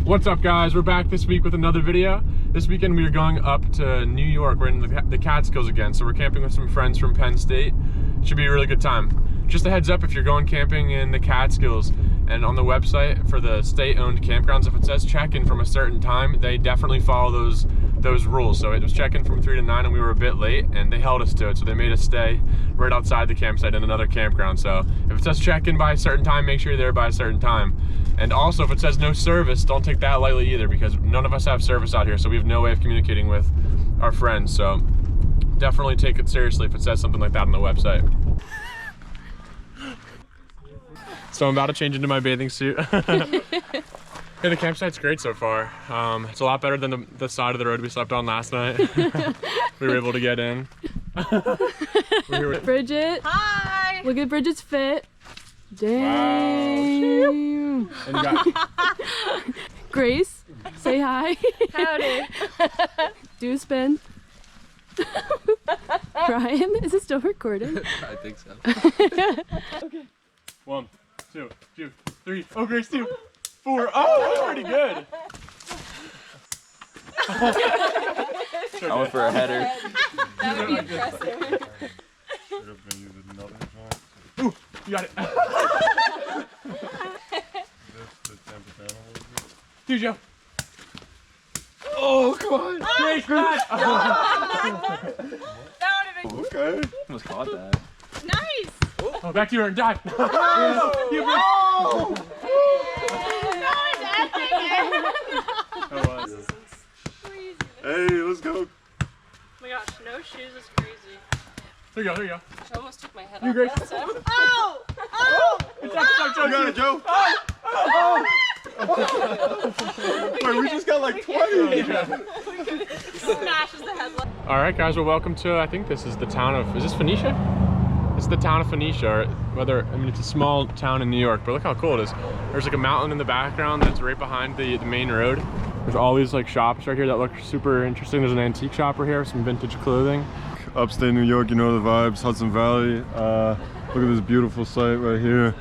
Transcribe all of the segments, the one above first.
What's up, guys? We're back this week with another video. This weekend we are going up to New York. We're in the Catskills again, so we're camping with some friends from Penn State. Should be a really good time. Just a heads up, if you're going camping in the Catskills and on the website for the state-owned campgrounds, if it says check-in from a certain time, they definitely follow those rules. So it was check-in from 3 to 9 and we were a bit late and they held us to it. So they made us stay right outside the campsite in another campground. So if it says check-in by a certain time, make sure you're there by a certain time. And also, if it says no service, don't take that lightly either, because none of us have service out here, so we have no way of communicating with our friends. So definitely take it seriously if it says something like that on the website. So I'm about to change into my bathing suit. Yeah, the campsite's great so far. It's a lot better than the side of the road we slept on last night. We were able to get in. Bridget. Hi. Look at Bridget's fit. Dang. Wow. And you got Grace, say hi. Howdy. Do a spin. Brian, is it still recording? I think so. Okay. 1, 2, 3. Oh, Grace, 2, 4. Oh, that's pretty good. I went for a header. That would be impressive. Ooh, you got it. Dude, Joe. Oh, come on. Grace, Grace. That would have been Okay. Almost caught that. nice. Oh, back to you and dive. No, Oh, Hey, let's go. oh my gosh, no shoes is crazy. there you go, there you go. I almost took my head You, off Grace. last time. Oh! Oh! It's up, Joe. You got it, Joe. Wait, we just got like 20. Smashes the headlight. All right, guys, well, welcome to, I think this is the town of, is this Phoenicia? It's the town of Phoenicia, or whether, I mean, it's a small town in New York, but look how cool it is. There's like a mountain in the background that's right behind the main road. There's all these like shops right here that look super interesting. There's an antique shop right here, some vintage clothing. Upstate New York, you know the vibes, Hudson Valley. Look at this beautiful site right here.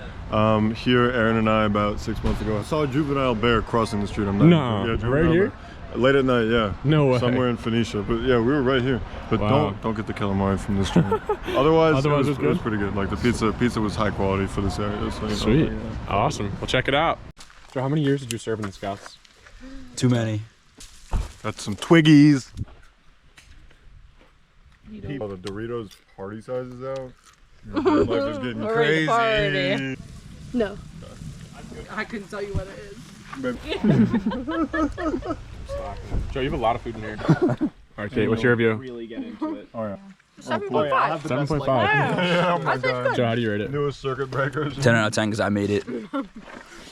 Here, Aaron and I, about 6 months ago, I saw a juvenile bear crossing the street. I'm not No, right here? Late at night, yeah. No way. Somewhere in Phoenicia, but yeah, we were right here. But Wow. don't get the calamari from this street. Otherwise, it was good? pretty good. Like the pizza was high quality for this area. So, you know, Sweet. yeah. Awesome. Well, check it out. So how many years did you serve in the Scouts? Too many. Got some Twiggies. Oh, the Doritos party sizes out. Life is getting We're crazy. ready to party. No. I couldn't tell you what it is. Joe, you have a lot of food in here. All right, Kate, what's your review? Really get into it. Oh yeah. 7.5. 7.5. Yeah, oh my god. Joe, how do you rate it? Newest circuit breakers. 10 out of 10 because I made it.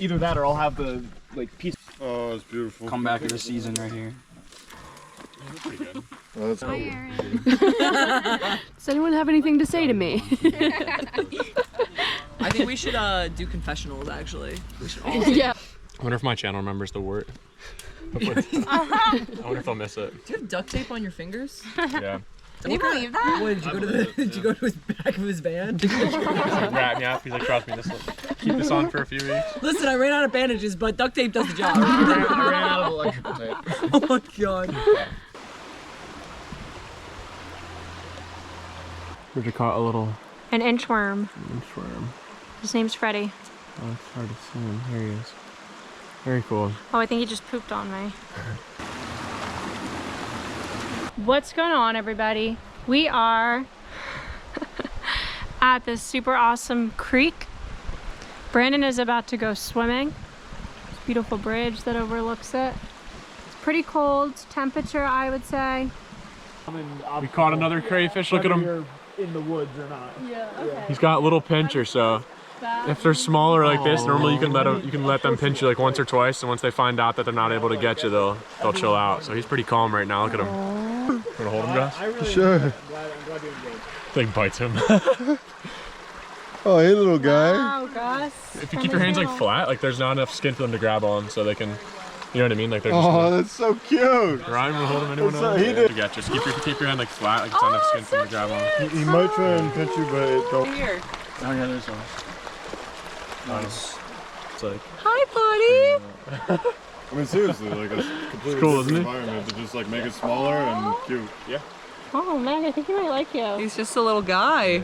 Either that or I'll have the piece. Oh, it's beautiful. Come back of the season right here. Pretty good. Oh, that's cool. Does anyone have anything to say to me? I think we should do confessionals, actually. We should all. Yeah. I wonder if my channel remembers the word. I wonder if I'll miss it. Do you have duct tape on your fingers? Yeah. Can you believe that? What, did you go to did you go to his back of his van? He's like, wrap me up. He's like, trust me, keep this on for a few weeks. Listen, I ran out of bandages, but duct tape does the job. I ran out of electrical tape. Oh my god. Bridget caught a little An inchworm. inchworm. His name's Freddy. Oh, it's hard to see him. There he is. Very cool. Oh, I think he just pooped on me. What's going on, everybody? We are at this super awesome creek. Brandon is about to go swimming. This beautiful bridge that overlooks it. It's pretty cold temperature, I would say. We caught another crayfish. Look at him. You're in the woods or not. Yeah, okay. He's got little pincher, so if they're smaller like this, normally you can let them pinch you like once or twice, and once they find out that they're not able to get you, they'll chill out. So he's pretty calm right now. Look at him. Wanna hold him, Gus? I really Sure. I'm glad you enjoyed. Thing bites him. Oh, hey, little guy. Wow, Gus. If you keep your hands like flat, like there's not enough skin for them to grab on, so they can, you know what I mean? Like they're just. Oh, that's so cute. Ryan, will hold him. Anyone That's so- else? he did. You got just keep your hand like flat, like it's not enough skin for them to grab on. He might try and pinch you, but it don't. Here. Oh yeah, there's one. Nice. It's like. Hi, buddy. I mean, seriously, like it's completely cool, different isn't it? environment to just like make it smaller and cute. Yeah. Oh, Meg, I think he might like you. He's just a little guy.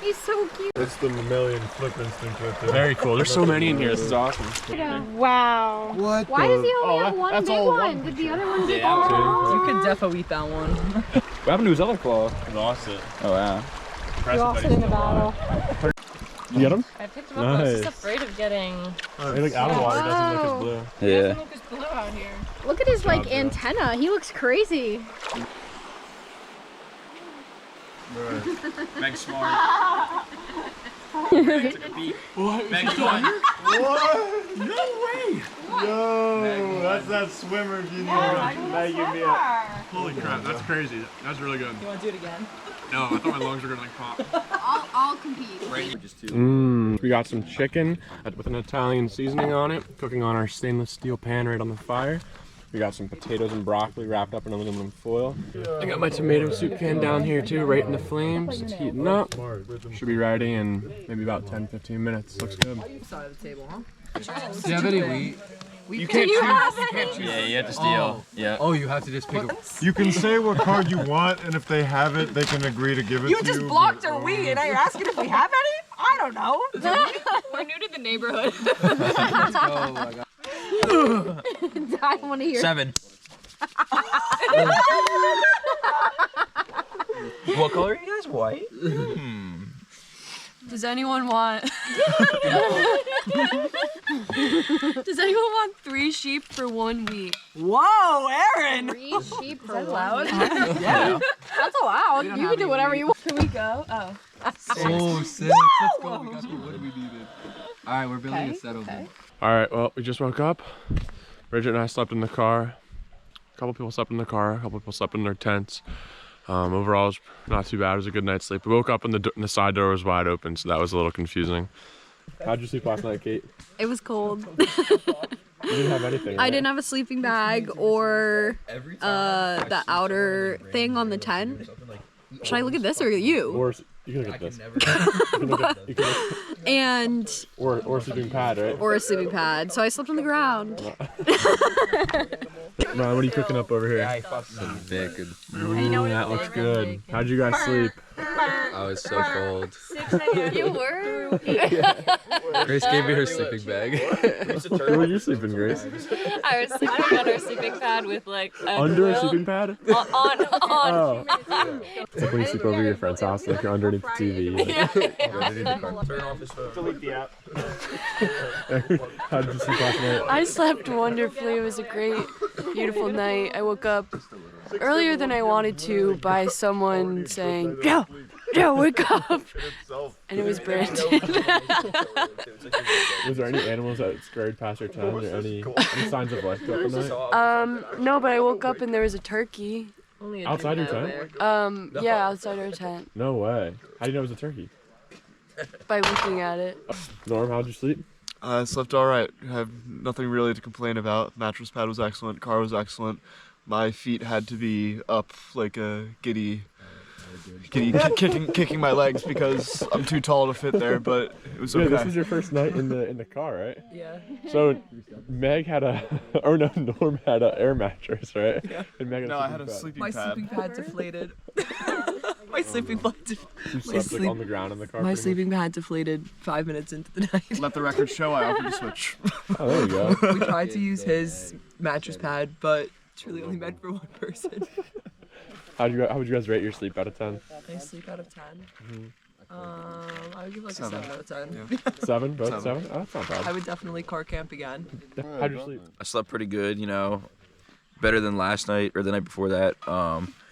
He's so cute. That's the mammalian flip instinct right there. Very cool. There's so many in here. This is awesome. Wow. What? Why does he only have that- one that's big all one? one Did the other one get You could defo eat that one. What happened to his other claw? He lost it. Oh wow. You lost it in the battle. You get him? I picked him up. I was just Nice. afraid of getting. He like out of water. Doesn't look as blue. Yeah. Look, it's blue out here. Look at his like antenna. He looks crazy. Meg smart. Yo, that's that swimmer if you need one. Holy crap, that's crazy. That's really good. You want to do it again? No, I thought my lungs were gonna like pop. I'll compete. We got some chicken with an Italian seasoning on it, cooking on our stainless steel pan right on the fire. We got some potatoes and broccoli wrapped up in aluminum foil. I got my tomato soup can down here too, right in the flames. It's heating up. Should be ready in maybe about 10-15 minutes. Looks good. Side of the table, huh? Do you have any wheat? You can't choose. Yeah, you have to steal. Yeah. Oh, you have to just pick a. You can say what card you want, and if they have it, they can agree to give it to you. You just blocked our weed, and now you're asking if we have any? I don't know. We're new to the neighborhood. Let's go. Oh my God. I want to hear. 7. What color are you guys? White? Does anyone want? Does anyone want 3 sheep for 1 week? Whoa, Aaron! 3 sheep for loud? Yeah. That's allowed. You can do whatever you want. Can we go? Oh. Oh, 6. Let's go. We got the wood we needed. All right, we're building a settle then. All right, well, we just woke up. Bridget and I slept in the car. A couple people slept in the car. A couple people slept in their tents. Overall, it was not too bad. It was a good night's sleep. We woke up and the side door was wide open, so that was a little confusing. How'd you sleep last night, Kate? It was cold. You didn't have anything, right? I didn't have a sleeping bag or the outer thing on the tent. Should I look at this or you? Or you can look at this. You can look, And or a sleeping pad, right? or a sleeping pad. So I slept on the ground. Ron, what are you cooking up over here? Bacon. That looks good. How'd you guys sleep? I was so cold. You were? Grace gave me her sleeping bag. Where were you sleeping, Grace? I was sleeping under a sleeping pad with like a Under a sleeping pad? on. Oh. It's like when you sleep over your friend's house, like you're underneath the TV. Like, Turn off his phone. Delete the app. how did you sleep last night? I slept wonderfully. It was a great, beautiful night. I woke up earlier than I wanted to by someone saying, Joe, wake up. And it was Brandon. Was there any animals that scurried past your tent or any signs of life throughout the night? No, but I woke up and there was a turkey. Outside your tent? Yeah, outside our tent. No way. How do you know it was a turkey? By looking at it. Norm, how'd you sleep? I slept all right. I have nothing really to complain about. Mattress pad was excellent. Car was excellent. My feet had to be up like a giddy kicking my legs because I'm too tall to fit there, but it was okay. Yeah, this was your first night in the car, right? Yeah. So Meg had Norm had an air mattress, right? Yeah. And Meg had No, I had a pad. sleeping My pad. sleeping pad deflated. My sleeping pad You slept like, on the ground in the car. My pretty sleeping pad deflated 5 minutes into the night. Let the record show I offered to switch. much. Oh, there you go. We tried to use his mattress pad, but it's really only meant for 1 person. How would you guys rate your sleep out of 10? I sleep out of 10. I would give like 7. a 7 out of 10. Yeah. 7? Both 7. 7? Oh, that's not bad. I would definitely car camp again. How'd you sleep? I slept pretty good, you know, better than last night or the night before that.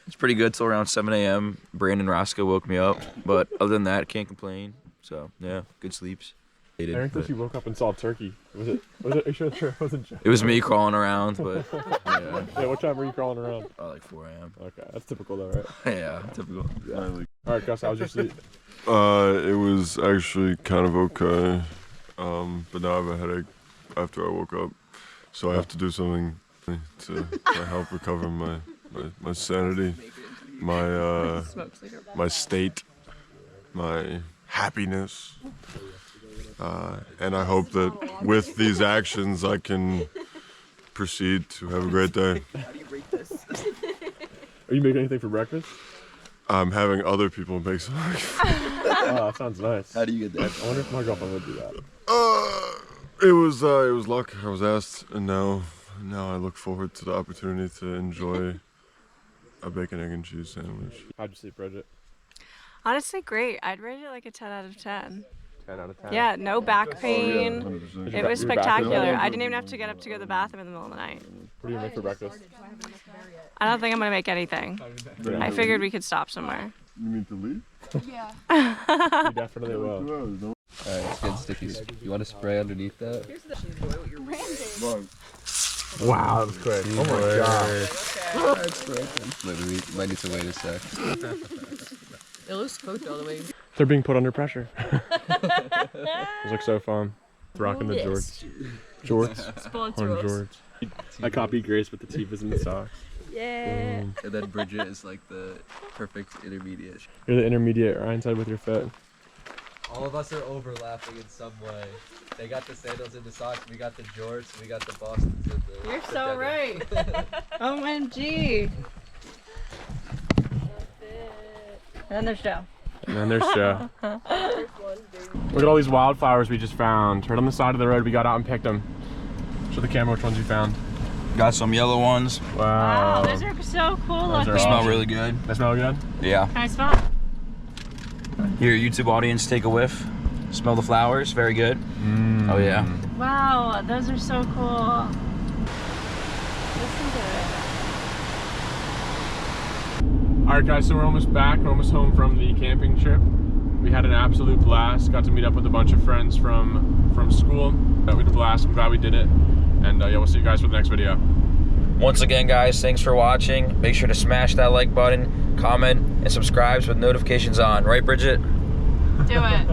It's pretty good till around 7 a.m. Brandon Roscoe woke me up, but other than that, can't complain. So yeah, good sleeps. Aaron said she woke up and saw a turkey. Was it? Are you sure it wasn't? It was me crawling around, but yeah. Yeah, what time were you crawling around? Like 4 a.m. Okay, that's typical though, right? Yeah, typical. Yeah. All right, Gus, how was your sleep? It was actually kind of okay, but now I have a headache after I woke up, so I have to do something to help recover my sanity, my state, my happiness. and I hope that with these actions I can proceed to have a great day. Are you making anything for breakfast? I'm having other people make something. Oh, that sounds nice. How do you get that? I wonder if my girlfriend would do that. It was luck. I was asked, and now I look forward to the opportunity to enjoy a bacon, egg, and cheese sandwich. How'd you sleep, Bridget? Honestly, great. I'd rate it like a 10 out of 10. 10 out of 10. Yeah, no back pain. 100%. It was Your back spectacular. feeling? I didn't even have to get up to go to the bathroom in the middle of the night. What do you make for breakfast? I don't think I'm gonna make anything. I figured we could stop somewhere. You mean to leave? You definitely will. Alright, it's getting sticky. You want to spray underneath that? Wow, that was quick. Oh my god. Literally, might need to wait a sec. It looks cooked all the way. They're being put under pressure. Those look so fun. Rocking the jorts. Jorts? Sponsor On us. jorts. I copied Grace with the teeth in the socks. Yeah. And then Bridget is like the perfect intermediate. You're the intermediate right side with your foot. All of us are overlapping in some way. They got the sandals and the socks, we got the jorts, we got the Bostons and the... You're so right. OMG. And there's Joe. And then there's Joe. Look at all these wildflowers we just found. Right on the side of the road, we got out and picked them. Show the camera which ones you found. Got some yellow ones. Wow, those are so cool Those are looking. They smell really good. They smell good? Yeah. Can I smell? Here, YouTube audience, take a whiff. Smell the flowers. Very good. Oh yeah. Wow, those are so cool. Listen to it. Alright guys, so we're almost back. We're almost home from the camping trip. We had an absolute blast. Got to meet up with a bunch of friends from school. We had a blast. I'm glad we did it. And yeah, we'll see you guys for the next video. Once again, guys, thanks for watching. Make sure to smash that like button, comment, and subscribe with notifications on. Right, Bridget? Do it.